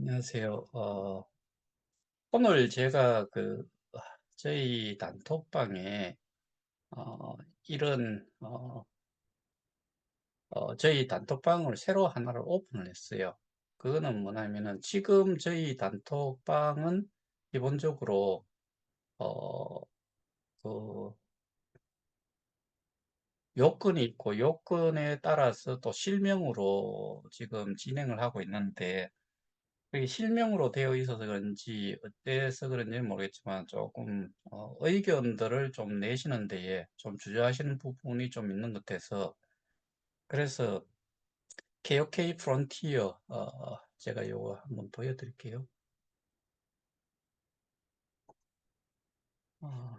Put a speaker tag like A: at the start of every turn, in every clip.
A: 안녕하세요. 오늘 제가 저희 단톡방에 어, 이런 저희 단톡방을 새로 하나를 오픈을 했어요. 그거는 뭐냐면은 지금 저희 단톡방은 기본적으로 어, 그 요건이 있고 요건에 따라서 또 실명으로 지금 진행을 하고 있는데 그게 실명으로 되어 있어서 그런지 어때서 그런지는 모르겠지만 조금 의견들을 좀 내시는 데에 좀 주저하시는 부분이 좀 있는 것 같아서 그래서 KOK 프론티어 제가 요거 한번 보여드릴게요. 어,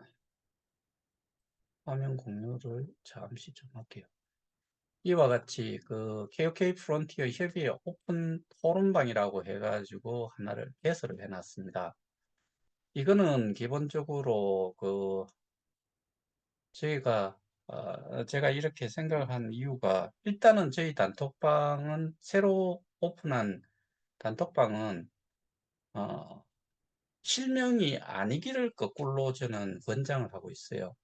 A: 화면 공유를 잠시 좀 할게요. 이와 같이 그 KOK 프론티어 협의회 오픈 토론방이라고 해가지고 하나를 개설을 해놨습니다. 이거는 기본적으로 제가 이렇게 생각한 이유가 일단은 저희 단톡방은 새로 오픈한 단톡방은 어, 실명이 아니기를 거꾸로 저는 권장을 하고 있어요.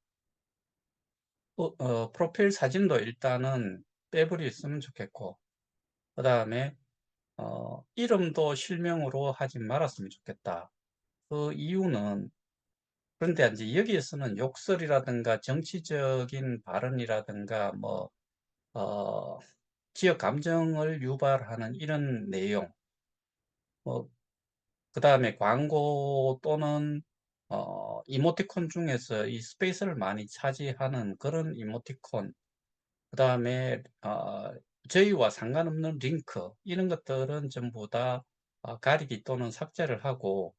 A: 프로필 사진도 일단은 빼버렸으면 좋겠고, 그 다음에 이름도 실명으로 하지 말았으면 좋겠다. 그 이유는 그런데 이제 여기에서는 욕설이라든가 정치적인 발언이라든가 어, 지역 감정을 유발하는 이런 내용, 뭐, 그 다음에 광고 또는 이모티콘 중에서 이 스페이스를 많이 차지하는 그런 이모티콘, 그 다음에 저희와 상관없는 링크, 이런 것들은 전부 다 가리기 또는 삭제를 하고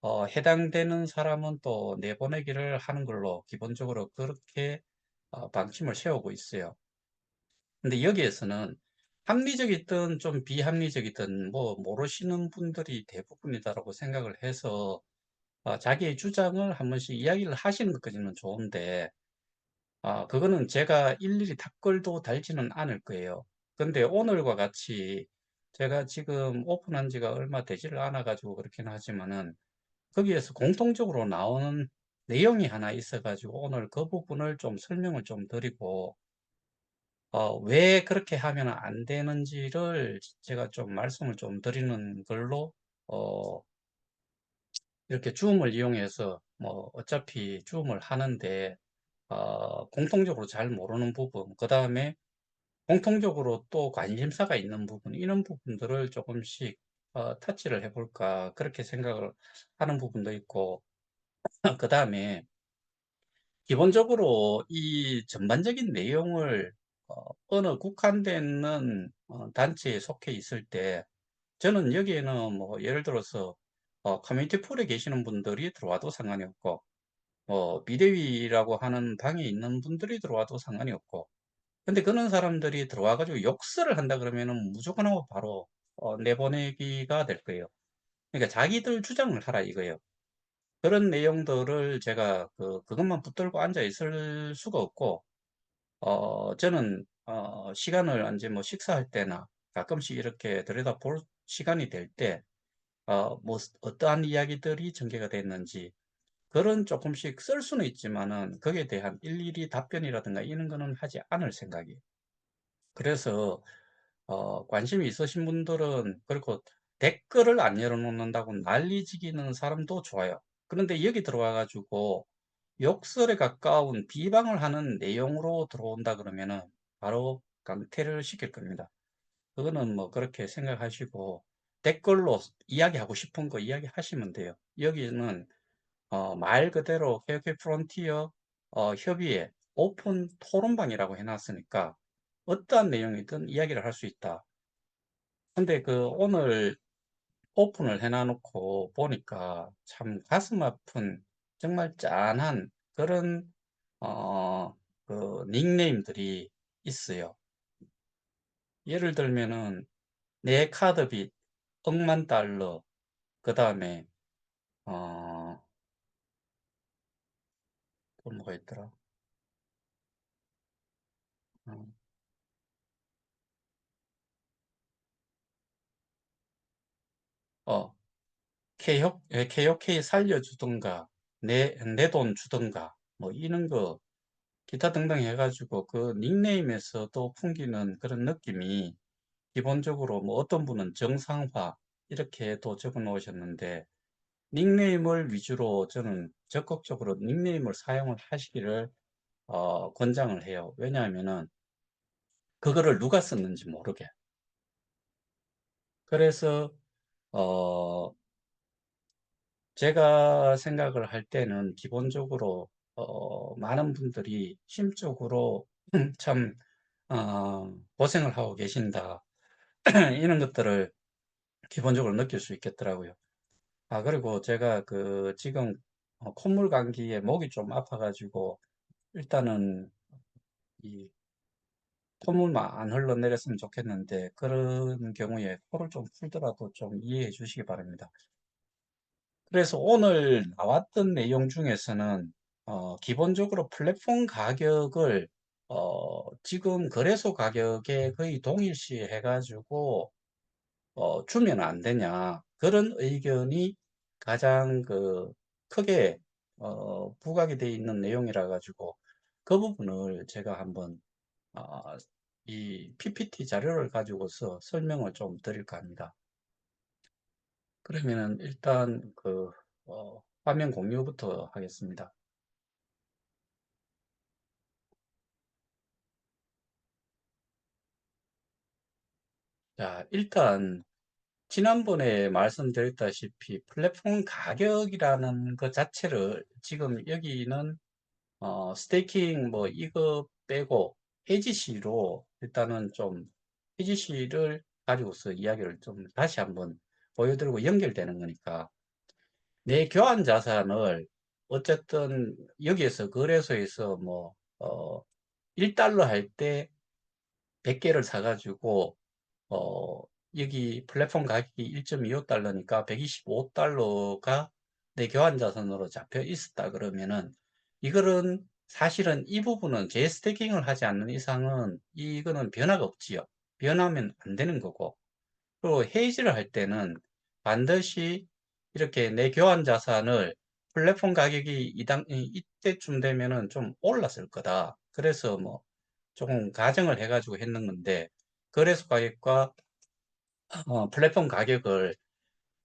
A: 해당되는 사람은 또 내보내기를 하는 걸로 기본적으로 그렇게 방침을 세우고 있어요. 근데 여기에서는 합리적이든 좀 비합리적이든 뭐 모르시는 분들이 대부분이다라고 생각을 해서 자기의 주장을 한 번씩 이야기를 하시는 것까지는 좋은데 그거는 제가 일일이 답글도 달지는 않을 거예요. 근데 오늘과 같이 제가 지금 오픈한 지가 얼마 되지를 않아 가지고 그렇긴 하지만은 거기에서 공통적으로 나오는 내용이 하나 있어 가지고 오늘 그 부분을 좀 설명을 좀 드리고 왜 그렇게 하면 안 되는지를 제가 좀 말씀을 좀 드리는 걸로, 어, 이렇게 줌을 이용해서, 뭐, 어차피 줌을 하는데, 공통적으로 잘 모르는 부분, 그 다음에 공통적으로 또 관심사가 있는 부분, 이런 부분들을 조금씩, 터치를 해볼까, 그렇게 생각을 하는 부분도 있고, 그 다음에 기본적으로 이 전반적인 내용을 어느 국한되는 단체에 속해 있을 때 저는 여기에는 뭐 예를 들어서 커뮤니티 폴에 계시는 분들이 들어와도 상관이 없고 비대위라고 하는 방에 있는 분들이 들어와도 상관이 없고 근데 그런 사람들이 들어와 가지고 욕설을 한다 그러면은 무조건 하고 바로 내보내기가 될 거예요. 그러니까 자기들 주장을 하라 이거예요. 그런 내용들을 제가 그것만 붙들고 앉아 있을 수가 없고 저는 시간을 이제 뭐 식사할 때나 가끔씩 이렇게 들여다볼 시간이 될 때, 뭐 어떠한 이야기들이 전개가 됐는지 글은 조금씩 쓸 수는 있지만은 거기에 대한 일일이 답변이라든가 이런 거는 하지 않을 생각이에요. 그래서 관심이 있으신 분들은 그리고 댓글을 안 열어놓는다고 난리지기는 사람도 좋아요. 그런데 여기 들어와 가지고 욕설에 가까운 비방을 하는 내용으로 들어온다 그러면은 바로 강퇴를 시킬 겁니다. 그거는 뭐 그렇게 생각하시고 댓글로 이야기하고 싶은 거 이야기하시면 돼요. 여기는 말 그대로 KOK 프론티어 협의회 오픈 토론방이라고 해놨으니까 어떠한 내용이든 이야기를 할 수 있다. 근데 오늘 오픈을 해놔놓고 보니까 참 가슴 아픈 정말 짠한 그런 닉네임들이 있어요. 예를 들면은 내 카드빚 억만 달러 그 다음에 어, 또 뭐가 있더라? 어, 어, KOK 살려주든가, 내 돈 주든가, 뭐, 이런 거, 기타 등등 해가지고 그 닉네임에서도 풍기는 그런 느낌이 기본적으로 뭐 어떤 분은 정상화, 이렇게도 적어 놓으셨는데, 닉네임을 위주로 저는 적극적으로 닉네임을 사용을 하시기를 권장을 해요. 왜냐하면은 그거를 누가 썼는지 모르게. 그래서 어, 제가 생각을 할 때는 기본적으로 많은 분들이 심적으로 참 고생을 하고 계신다. 이런 것들을 기본적으로 느낄 수 있겠더라고요. 그리고 제가 그 지금 콧물 감기에 목이 좀 아파가지고 일단은 이 콧물만 안 흘러내렸으면 좋겠는데 그런 경우에 코를 좀 풀더라도 좀 이해해 주시기 바랍니다. 그래서 오늘 나왔던 내용 중에서는 기본적으로 플랫폼 가격을 지금 거래소 가격에 거의 동일시 해가지고 주면 안 되냐 그런 의견이 가장 그 크게 부각이 되어 있는 내용이라 가지고 그 부분을 제가 한번 아, 이 PPT 자료를 가지고서 설명을 좀 드릴까 합니다. 그러면은 일단 그 화면 공유부터 하겠습니다. 자, 일단 지난번에 말씀드렸다시피 플랫폼 가격이라는 것 자체를 지금 여기는 스테이킹 뭐 이거 빼고 해지시로 일단은 좀 해지시를 가지고서 이야기를 좀 다시 한번 보여드리고 연결되는 거니까 내 교환 자산을 어쨌든 여기에서 거래소에서 뭐 1달러 할 때 100개를 사가지고 어 여기 플랫폼 가격이 1.25달러니까 125달러가 내 교환 자산으로 잡혀 있었다 그러면은 이거는 사실은 이 부분은 재스태킹을 하지 않는 이상은 이거는 변화가 없지요. 변하면 안 되는 거고. 그리고 헤이지를 할 때는 반드시 이렇게 내 교환 자산을 플랫폼 가격이 이때쯤 되면은 좀 올랐을 거다. 그래서 뭐 조금 가정을 해가지고 했는 건데 거래소 가격과 플랫폼 가격을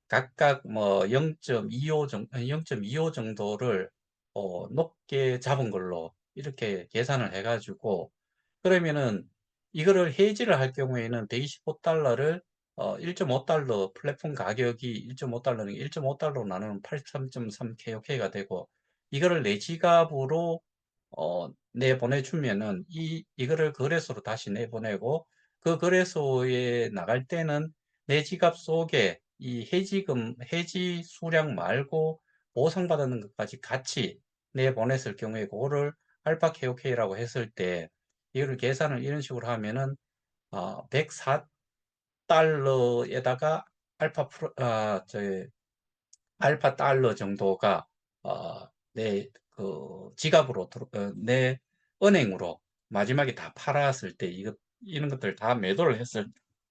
A: 각각 뭐 0.25 정도를 높게 잡은 걸로 이렇게 계산을 해가지고 그러면은 이거를 해지를 할 경우에는 125달러를 1.5달러 플랫폼 가격이 1.5달러는 1.5달러로 나누면 83.3KOK가 되고 이거를 내 지갑으로 내보내주면은 이거를 거래소로 다시 내보내고 그 거래소에 나갈 때는 내 지갑 속에 이 해지 수량 말고 보상받는 것까지 같이 내보냈을 경우에 그거를 알파 KOK라고 했을 때 이거를 계산을 이런 식으로 하면은 104달러에다가 알파 달러 정도가 내 그 지갑으로 내 은행으로 마지막에 다 팔았을 때 이런 것들 다 매도를 했을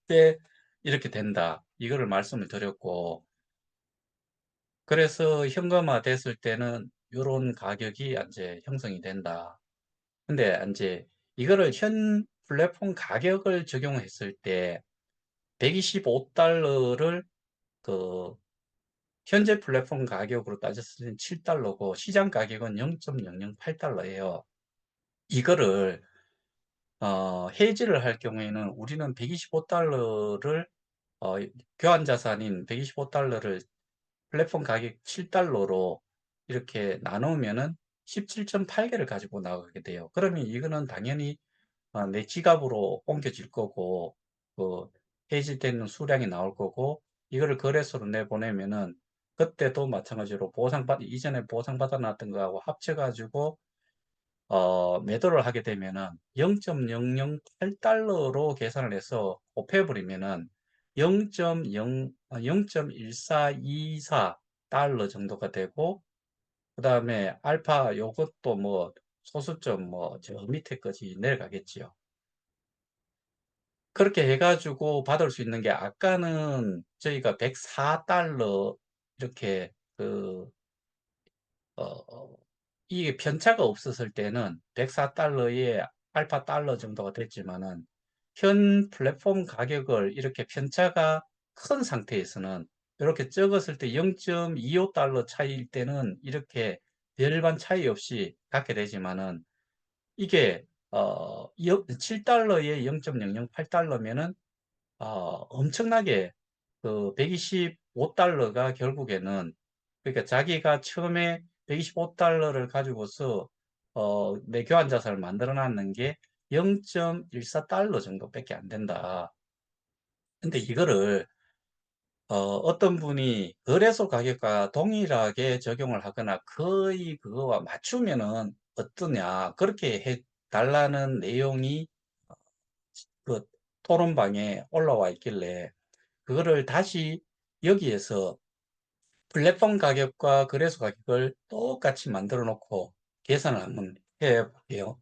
A: 때 이렇게 된다. 이거를 말씀을 드렸고 그래서 현금화 됐을 때는 이런 가격이 이제 형성이 된다. 근데 이제 이거를 현 플랫폼 가격을 적용했을 때 125달러를 그 현재 플랫폼 가격으로 따졌을 때 7달러고 시장 가격은 0.008달러예요. 이거를 해지를 할 경우에는 우리는 125달러를 교환 자산인 125달러를 플랫폼 가격 7달러로 이렇게 나누면은 17.8개를 가지고 나가게 돼요. 그러면 이거는 당연히 내 지갑으로 옮겨질 거고 그 해지되는 수량이 나올 거고 이거를 거래소로 내보내면은 그때도 마찬가지로 이전에 보상받아 놨던 거하고 합쳐가지고 매도를 하게 되면은 0.008달러로 계산을 해서 곱해버리면은 0.1424 달러 정도가 되고 그 다음에 알파 요것도 뭐 소수점 뭐 저 밑에까지 내려가겠지요. 그렇게 해가지고 받을 수 있는 게 아까는 저희가 104달러 이렇게 그, 이게 편차가 없었을 때는 104달러에 알파 달러 정도가 됐지만은 현 플랫폼 가격을 이렇게 편차가 큰 상태에서는 이렇게 적었을 때 0.25달러 차이일 때는 이렇게 별반 차이 없이 갖게 되지만은 이게 7달러에 0.008달러면은 엄청나게 그 125달러가 결국에는 그러니까 자기가 처음에 125달러를 가지고서 내 교환 자산을 만들어 놨는 게 0.14달러 정도밖에 안 된다. 근데 이거를 어떤 분이 거래소 가격과 동일하게 적용을 하거나 거의 그거와 맞추면은 어떠냐 그렇게 해 달라는 내용이 그 토론방에 올라와 있길래 그거를 다시 여기에서 플랫폼 가격과 거래소 가격을 똑같이 만들어 놓고 계산을 한번 해 볼게요.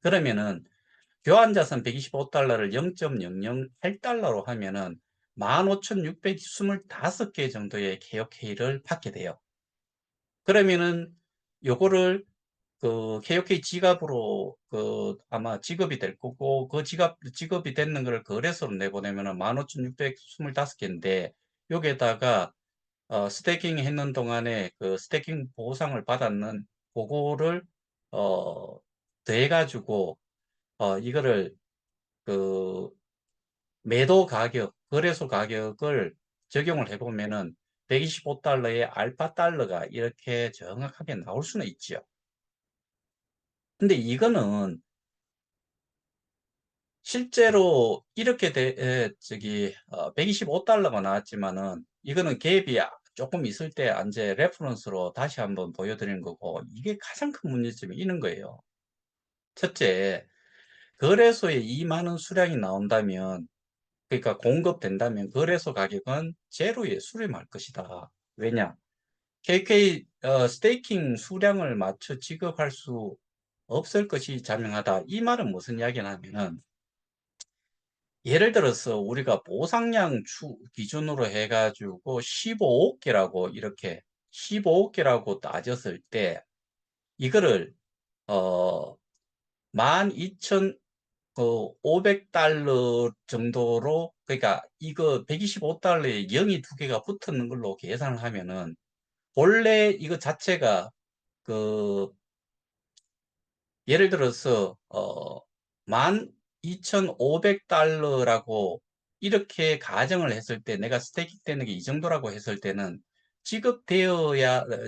A: 그러면은 교환자산 125달러를 0.008달러로 하면은 15,625개 정도의 KOK를 받게 돼요. 그러면은 요거를 그 KOK 지갑으로 그 아마 지급이 될 거고 그 지급이 되는 거를 거래소로 내보내면은 15,625개인데 여기에다가 스테이킹 했는 동안에 그 스테이킹 보상을 받았는 그거를 어 더해 가지고 이거를 그 매도 가격, 거래소 가격을 적용을 해 보면은 125달러에 알파 달러가 이렇게 정확하게 나올 수는 있지요. 근데 이거는 실제로 이렇게 저기 125달러가 나왔지만은 이거는 갭이 조금 있을 때 이제 레퍼런스로 다시 한번 보여드리는 거고 이게 가장 큰 문제점이 있는 거예요. 첫째, 거래소에 이 많은 수량이 나온다면 그러니까 공급된다면 거래소 가격은 제로에 수렴할 것이다. 왜냐? KK 스테이킹 수량을 맞춰 지급할 수 없을 것이 자명하다. 이 말은 무슨 이야기냐면은 예를 들어서 우리가 보상량 기준으로 해가지고 15억개라고 이렇게 15억개라고 따졌을 때 이거를 어 12,500달러 정도로 그러니까 이거 125달러에 0이 두 개가 붙는 걸로 계산을 하면은 본래 이거 자체가 그 예를 들어서 12,500달러라고 이렇게 가정을 했을 때 내가 스테이킹 되는 게 이 정도라고 했을 때는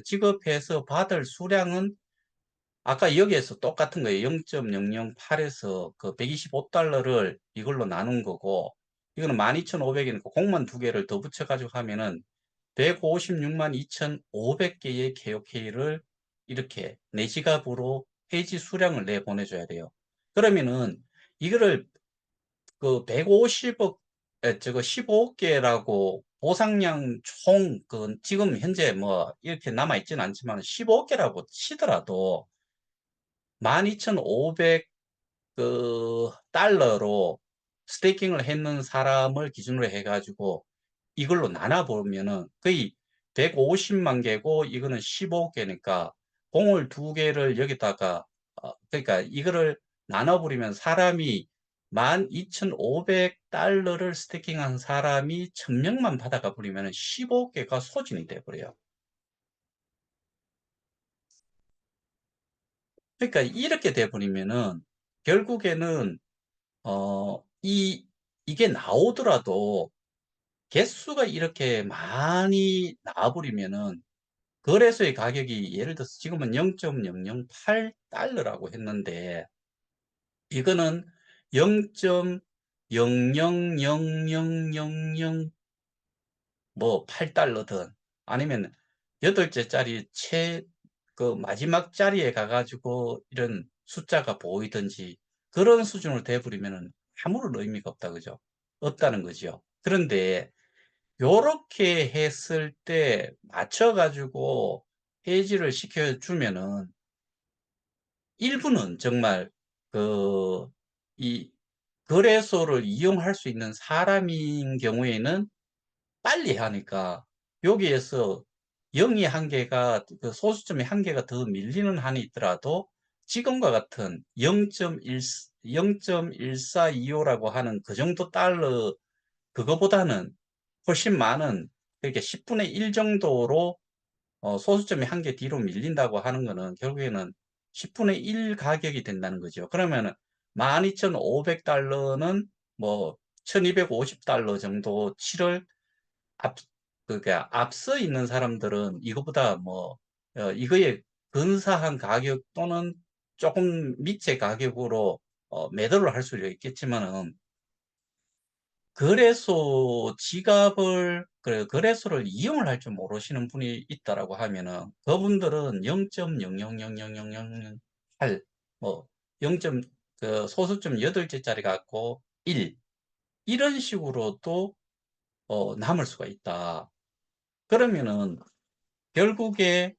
A: 지급해서 받을 수량은 아까 여기에서 똑같은 거예요. 0.008에서 그 125달러를 이걸로 나눈 거고 이거는 12,500이니까 공만 두 개를 더 붙여가지고 하면은 156만 2,500개의 KOK를 이렇게 내 지갑으로 해지 수량을 내보내줘야 돼요. 그러면은 이거를 그 150억, 저거 15억개라고 보상량 총, 그 지금 현재 뭐 이렇게 남아있지는 않지만 15억개라고 치더라도 12,500 그 달러로 스테이킹을 했는 사람을 기준으로 해가지고 이걸로 나눠보면은 거의 150만 개고 이거는 15개니까 공을 두 개를 여기다가 그러니까 이거를 나눠버리면 사람이 12,500달러를 스테이킹한 사람이 1,000명만 받아가 버리면 15개가 소진이 돼 버려요. 그러니까 이렇게 돼 버리면은 결국에는 이게 나오더라도 개수가 이렇게 많이 나와버리면은 거래소의 가격이 예를 들어서 지금은 0.008달러라고 했는데 이거는 0.00000 뭐 8달러든 아니면 여덟째짜리 그 마지막 자리에 가가지고 이런 숫자가 보이든지 그런 수준으로 돼버리면은 아무런 의미가 없다 그죠? 없다는 거죠. 그런데 요렇게 했을 때 맞춰가지고 해지를 시켜주면은 일부는 정말 그, 이 거래소를 이용할 수 있는 사람인 경우에는 빨리 하니까 여기에서 0이 한 개가 그 소수점이 한 개가 더 밀리는 한이 있더라도 지금과 같은 0.1425라고 하는 그 정도 달러 그거보다는 훨씬 많은 이렇게 10분의 1 정도로 소수점이 한 개 뒤로 밀린다고 하는 거는 결국에는 10분의 1 가격이 된다는 거죠. 그러면은 12,500달러는 뭐 1,250달러 정도 치를 앞, 그러니까 앞서 있는 사람들은 이거보다 뭐, 이거에 근사한 가격 또는 조금 밑의 가격으로 매도를 할 수도 있겠지만은, 거래소 지갑을, 거래소를 이용을 할 줄 모르시는 분이 있다라고 하면은, 그분들은 0.0000008, 뭐, 0. 그 소수점 8개짜리 갖고 1, 이런 식으로도 남을 수가 있다. 그러면은 결국에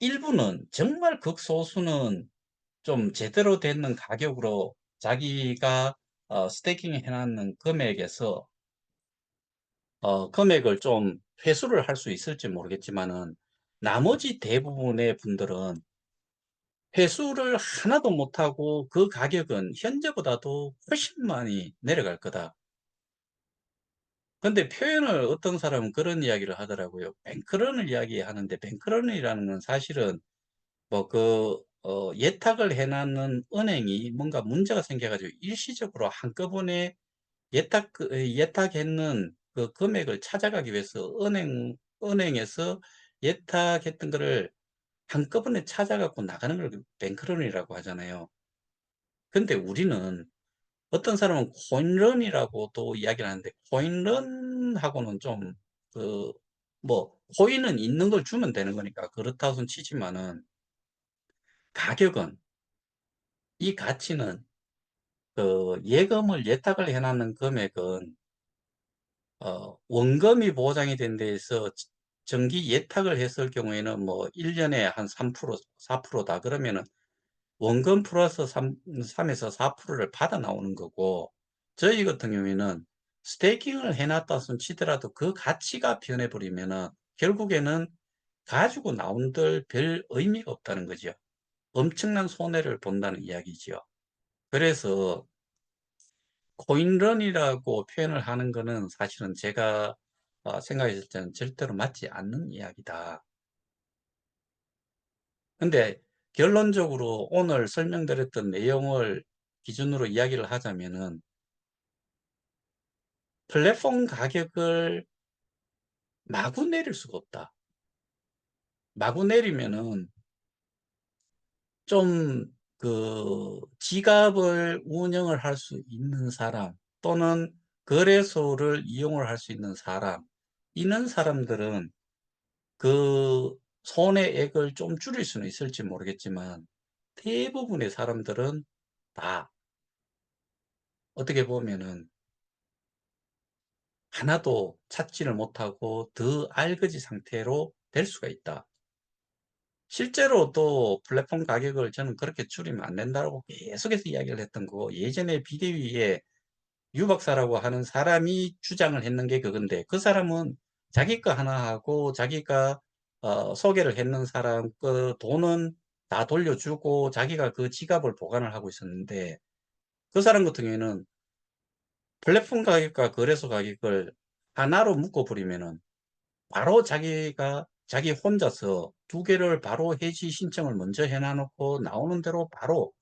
A: 일부는 정말 극소수는 좀 제대로 되는 가격으로 자기가 스테이킹 해놨는 금액에서 금액을 좀 회수를 할 수 있을지 모르겠지만은 나머지 대부분의 분들은 회수를 하나도 못하고 그 가격은 현재보다도 훨씬 많이 내려갈 거다. 근데 표현을 어떤 사람은 그런 이야기를 하더라고요. 뱅크런을 이야기하는데 뱅크런이라는 건 사실은 뭐 예탁을 해놨는 은행이 뭔가 문제가 생겨가지고 일시적으로 한꺼번에 예탁했는 그 금액을 찾아가기 위해서 은행에서 예탁했던 거를 한꺼번에 찾아갖고 나가는 걸 뱅크런이라고 하잖아요. 근데 우리는 어떤 사람은 코인런이라고도 이야기를 하는데 코인런하고는 좀 그 뭐 코인은 있는 걸 주면 되는 거니까 그렇다고 손 치지만은 가격은 이 가치는 예금을 예탁을 해놨는 금액은 원금이 보장이 된 데에서 정기 예탁을 했을 경우에는 뭐 1년에 한 3%, 4%다 그러면은 원금 플러스 3에서 4%를 받아 나오는 거고 저희 같은 경우에는 스테이킹을 해놨다 손 치더라도 그 가치가 변해버리면은 결국에는 가지고 나온들 별 의미가 없다는 거죠. 엄청난 손해를 본다는 이야기죠. 그래서 코인런이라고 표현을 하는 거는 사실은 제가 생각했을 때는 절대로 맞지 않는 이야기다. 근데 결론적으로 오늘 설명드렸던 내용을 기준으로 이야기를 하자면은 플랫폼 가격을 마구 내릴 수가 없다. 마구 내리면은 좀 지갑을 운영을 할 수 있는 사람 또는 거래소를 이용을 할 수 있는 사람, 이런 사람들은 그 손해액을 좀 줄일 수는 있을지 모르겠지만 대부분의 사람들은 다 어떻게 보면은 하나도 찾지를 못하고 더 알거지 상태로 될 수가 있다. 실제로 또 플랫폼 가격을 저는 그렇게 줄이면 안 된다고 계속해서 이야기를 했던 거고 예전에 비대위에 유 박사라고 하는 사람이 주장을 했는 게 그건데 그 사람은 자기 거 하나 하고 자기가 소개를 했는 사람 그 돈은 다 돌려주고 자기가 그 지갑을 보관을 하고 있었는데 그 사람 같은 경우에는 플랫폼 가격과 거래소 가격을 하나로 묶어버리면은 바로 자기 혼자서 두 개를 바로 해지 신청을 먼저 해놔놓고 나오는 대로 바로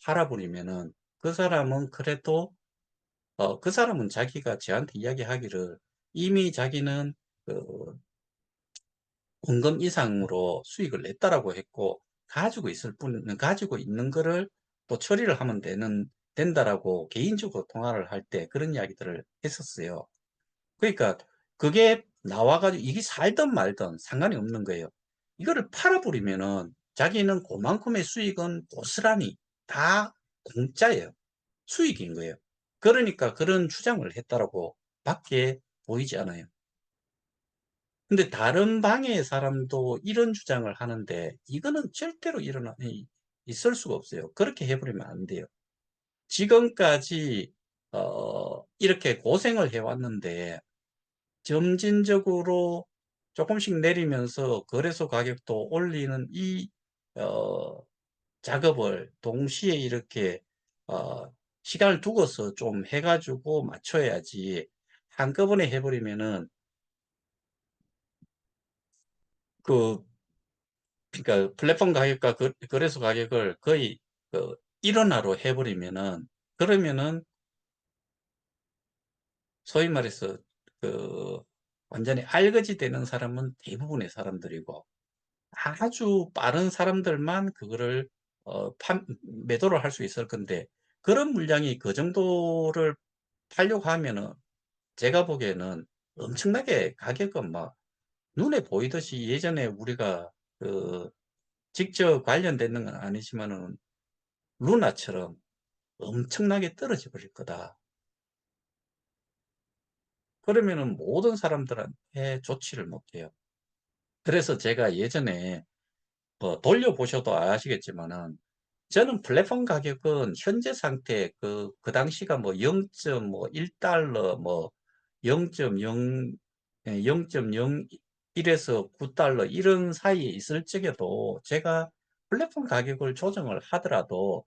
A: 팔아버리면은 그 사람은 그래도 그 사람은 자기가 저한테 이야기하기를 이미 자기는 그 원금 이상으로 수익을 냈다라고 했고 가지고 있는 거를 또 처리를 하면 된다라고 개인적으로 통화를 할 때 그런 이야기들을 했었어요. 그러니까 그게 나와가지고 이게 살든 말든 상관이 없는 거예요. 이거를 팔아버리면은 자기는 그만큼의 수익은 고스란히 다 공짜예요. 수익인 거예요. 그러니까 그런 주장을 했다라고 밖에 보이지 않아요. 근데 다른 방의 사람도 이런 주장을 하는데 이거는 절대로 있을 수가 없어요. 그렇게 해버리면 안 돼요. 지금까지 이렇게 고생을 해왔는데 점진적으로 조금씩 내리면서 거래소 가격도 올리는 이 어, 작업을 동시에 이렇게 시간을 두고서 좀 해가지고 맞춰야지 한꺼번에 해버리면은 그 그러니까 플랫폼 가격과 거래소 가격을 거의 그 일원화로 해버리면은 그러면은 소위 말해서 그 완전히 알거지 되는 사람은 대부분의 사람들이고 아주 빠른 사람들만 그거를 매도를 할 수 있을 건데 그런 물량이 그 정도를 팔려고 하면은 제가 보기에는 엄청나게 가격은 막 눈에 보이듯이 예전에 우리가 그 직접 관련되는 건 아니지만은 루나처럼 엄청나게 떨어져 버릴 거다. 그러면은 모든 사람들한테 좋지를 못해요. 그래서 제가 예전에 돌려보셔도 아시겠지만은 저는 플랫폼 가격은 현재 상태 그 당시가 뭐 0.1달러 뭐 0.0 0.01에서 9달러 이런 사이에 있을 적에도 제가 플랫폼 가격을 조정을 하더라도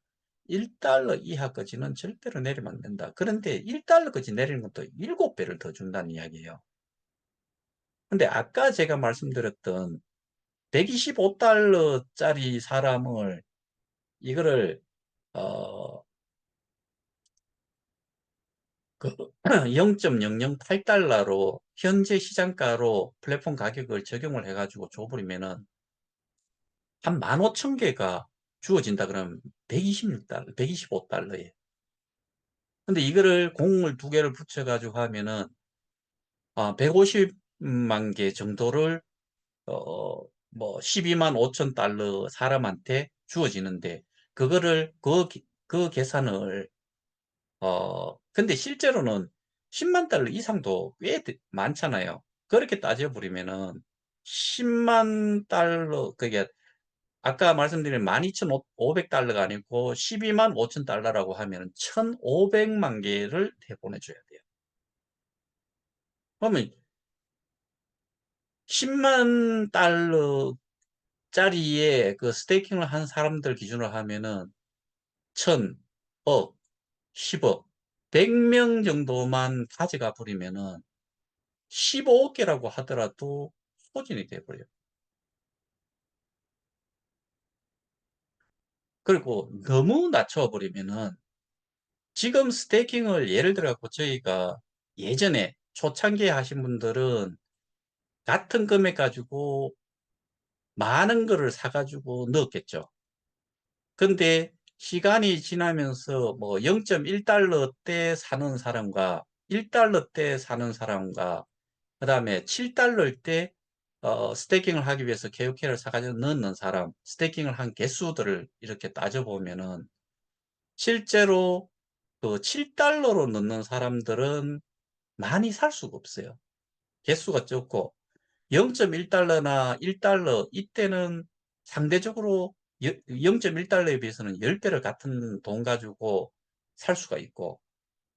A: 1달러 이하까지는 절대로 내리면 안 된다. 그런데 1달러까지 내리는 것도 7배를 더 준다는 이야기예요. 근데 아까 제가 말씀드렸던 125달러짜리 사람을 이거를 어, 그 0.008달러로 현재 시장가로 플랫폼 가격을 적용을 해가지고 줘버리면은 한 15,000개가 주어진다 그러면 126달러, 125달러에. 근데 이거를 공을 두 개를 붙여가지고 하면은 150만 개 정도를 어, 뭐 12만 5천 달러 사람한테 주어지는데 그거를 그 계산을 근데 실제로는 10만 달러 이상도 꽤 많잖아요. 그렇게 따져버리면은 10만 달러, 그게 아까 말씀드린 12,500달러가 아니고 12만 5천 달러라고 하면은 1,500만 개를 내보내줘야 돼요. 그러면 10만 달러짜리에 그 스테이킹을 한 사람들 기준으로 하면은 1,000억, 10억, 100명 정도만 가져가 버리면은 15개라고 하더라도 소진이 돼버려요. 그리고 너무 낮춰버리면은 지금 스테이킹을 예를 들어 갖고 저희가 예전에 초창기에 하신 분들은 같은 금액 가지고 많은 거를 사가지고 넣었겠죠. 근데 시간이 지나면서 뭐 0.1달러 때 사는 사람과 1달러 때 사는 사람과 그 다음에 7달러 때 스테이킹을 하기 위해서 케어케를 사가지고 넣는 사람, 스테이킹을 한 개수들을 이렇게 따져보면은 실제로 그 7달러로 넣는 사람들은 많이 살 수가 없어요. 개수가 적고 0.1달러나 1달러 이때는 상대적으로 0.1달러에 비해서는 10배를 같은 돈 가지고 살 수가 있고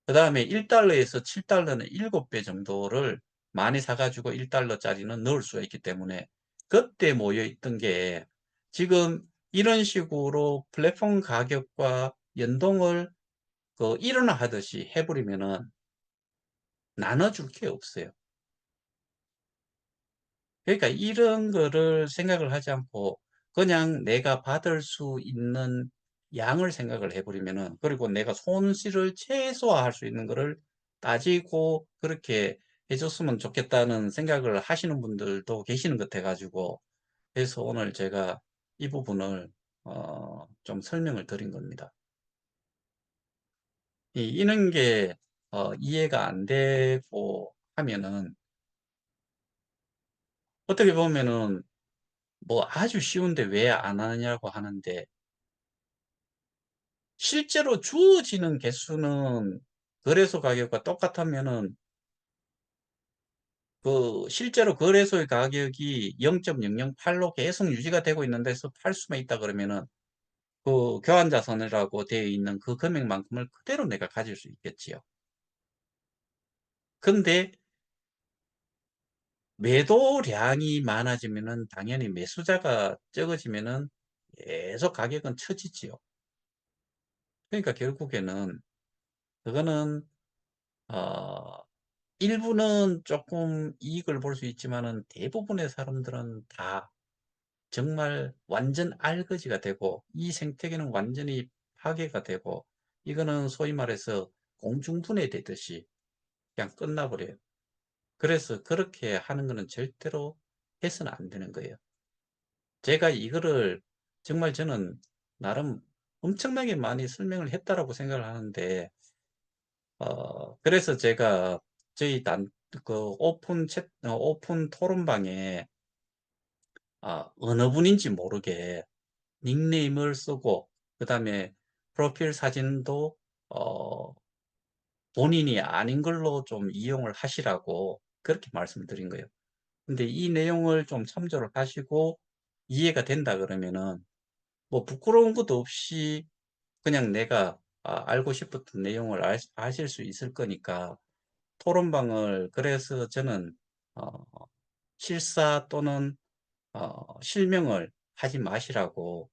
A: 그 다음에 1달러에서 7달러는 7배 정도를 많이 사가지고 1달러짜리는 넣을 수가 있기 때문에 그때 모여 있던 게 지금 이런 식으로 플랫폼 가격과 연동을 일어나하듯이 해버리면은 나눠줄 게 없어요. 그러니까 이런 거를 생각을 하지 않고 그냥 내가 받을 수 있는 양을 생각을 해버리면은 그리고 내가 손실을 최소화할 수 있는 거를 따지고 그렇게 해줬으면 좋겠다는 생각을 하시는 분들도 계시는 것 같아가지고 그래서 오늘 제가 이 부분을 좀 설명을 드린 겁니다. 이런 게 이해가 안 되고 하면은 어떻게 보면은 뭐 아주 쉬운데 왜 안 하느냐고 하는데 실제로 주어지는 개수는 거래소 가격과 똑같으면은 그 실제로 거래소의 가격이 0.008로 계속 유지가 되고 있는 데서 팔 수만 있다 그러면은 그 교환자산이라고 되어 있는 그 금액만큼을 그대로 내가 가질 수 있겠지요. 근데 매도량이 많아지면은 당연히 매수자가 적어지면은 계속 가격은 처지지요. 그러니까 결국에는 그거는 어 일부는 조금 이익을 볼 수 있지만은 대부분의 사람들은 다 정말 완전 알거지가 되고 이 생태계는 완전히 파괴가 되고 이거는 소위 말해서 공중분해되듯이 그냥 끝나버려요. 그래서 그렇게 하는 거는 절대로 해서는 안 되는 거예요. 제가 이거를 정말 저는 나름 엄청나게 많이 설명을 했다라고 생각을 하는데 그래서 제가 저희 그 오픈 토론방에 어느 분인지 모르게 닉네임을 쓰고 그다음에 프로필 사진도 어, 본인이 아닌 걸로 좀 이용을 하시라고 그렇게 말씀드린 거예요. 근데 이 내용을 좀 참조를 하시고 이해가 된다 그러면은 뭐 부끄러운 것도 없이 그냥 내가 알고 싶었던 내용을 아실 수 있을 거니까 토론방을 그래서 저는 어, 실사 또는 실명을 하지 마시라고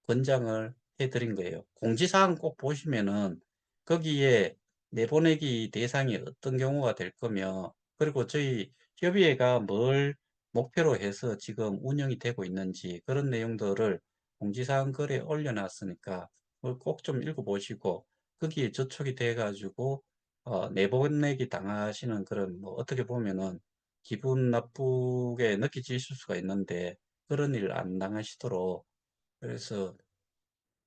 A: 권장을 해드린 거예요. 공지사항 꼭 보시면은 거기에 내보내기 대상이 어떤 경우가 될 거며 그리고 저희 협의회가 뭘 목표로 해서 지금 운영이 되고 있는지 그런 내용들을 공지사항 글에 올려놨으니까 그걸 꼭 좀 읽어보시고 거기에 저촉이 돼가지고 내보내기 당하시는 그런 뭐 어떻게 보면은 기분 나쁘게 느끼실 수가 있는데 그런 일 안 당하시도록 그래서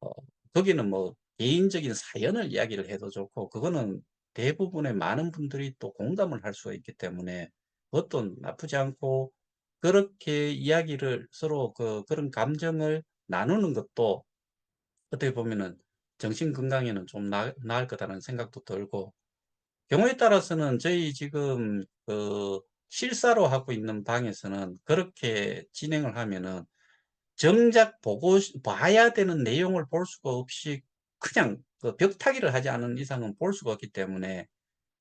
A: 어, 거기는 뭐 개인적인 사연을 이야기를 해도 좋고 그거는 대부분의 많은 분들이 또 공감을 할 수가 있기 때문에 그것도 나쁘지 않고 그렇게 이야기를 서로 그런 감정을 나누는 것도 어떻게 보면은 정신 건강에는 좀 나을 거다라는 생각도 들고 경우에 따라서는 저희 지금 실사로 하고 있는 방에서는 그렇게 진행을 하면은 정작 봐야 되는 내용을 볼 수가 없이 그냥 그 벽타기를 하지 않은 이상은 볼 수가 없기 때문에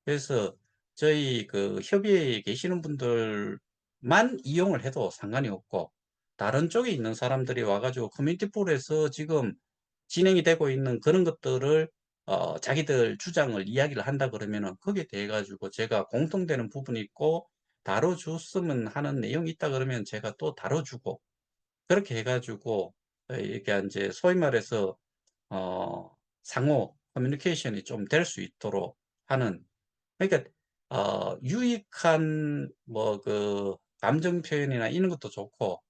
A: 그래서 저희 그 협의회에 계시는 분들만 이용을 해도 상관이 없고 다른 쪽에 있는 사람들이 와가지고 커뮤니티 폴에서 지금 진행이 되고 있는 그런 것들을 자기들 주장을 이야기를 한다 그러면은 거기에 대해 가지고 제가 공통되는 부분이 있고 다뤄줬으면 하는 내용이 있다 그러면 제가 또 다뤄주고 그렇게 해가지고 이게 이제 소위 말해서 상호 커뮤니케이션이 좀 될 수 있도록 하는 그러니까 유익한 뭐 그 감정 표현이나 이런 것도 좋고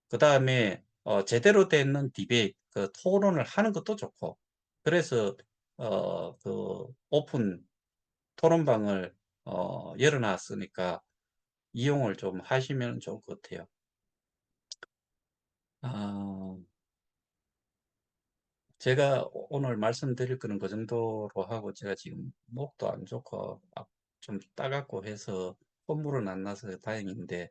A: 그 다음에 제대로 되는 디베이트 그 토론을 하는 것도 좋고 그래서 그 오픈 토론방을 열어놨으니까 이용을 좀 하시면 좋을 것 같아요. 아, 제가 오늘 말씀드릴 거는 그 정도로 하고 제가 지금 목도 안 좋고 좀 따갑고 해서 콧물은 안 나서 다행인데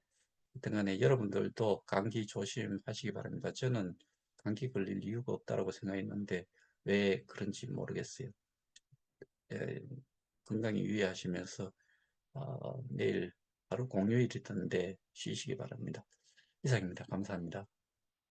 A: 하여튼 간에 여러분들도 감기 조심하시기 바랍니다. 저는 감기 걸릴 이유가 없다고 생각했는데 왜 그런지 모르겠어요. 예, 건강히 유의하시면서 내일 바로 공휴일이던데 쉬시기 바랍니다. 이상입니다. 감사합니다.